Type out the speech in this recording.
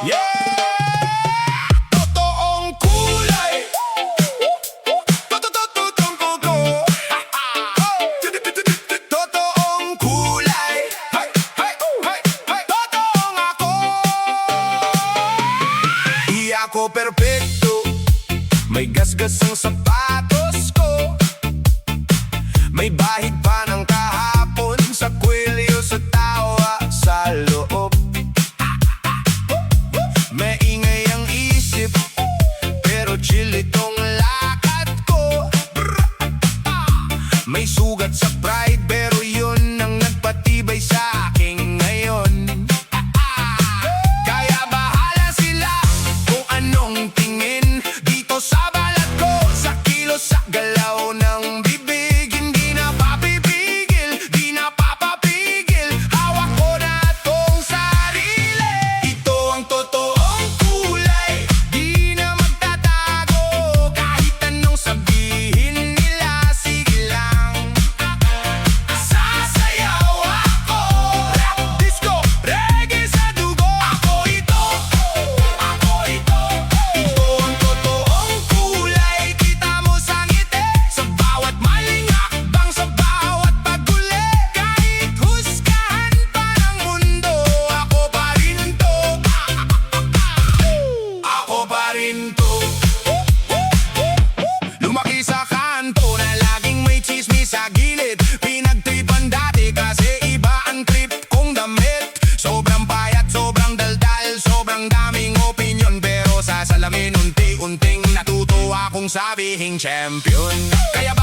Yeah! Totoong kulay. Totoong kulay. Totoong ako. Di ako perpekto, may gasgas ang sapatos ko. May bahid pa ng kahapon sa kwelyo, sa tawa, sa loob. May ingay ang isip, pero chill itong lakad ko. May sugat sa pride, pero yun ang nagpatibay sa akin ngayon. Kaya bahala sila kung anong tingin dito sa balat ko, sa kilos, sa galaw ng bibig. Hindi na papipigil, di na papapigil. Hawak ko na tong sarili. Ito ang totoong kulay, di na magtatago. Kahit anong sabihin nila, sige lang. Sasayaw ako, rap, disco, reggae sa dugo. Ako ito, ako ito. Ito ang totoong kulay, kita mo sa ngiti, sa bawat maling hakbang, sa bawat pag-uli. Kahit husgahan pa ng mundo, ako pa rin to. Ako pa rin to. Lumaki sa kanto na laging may chismis sa gilid. Pinagtripan dati kasi iba ang trip kong damit. Sobrang payat, sobrang daldal, sobrang daming opinion. Pero sa salamin unti-unting natuto akong sabihing champion. Kaya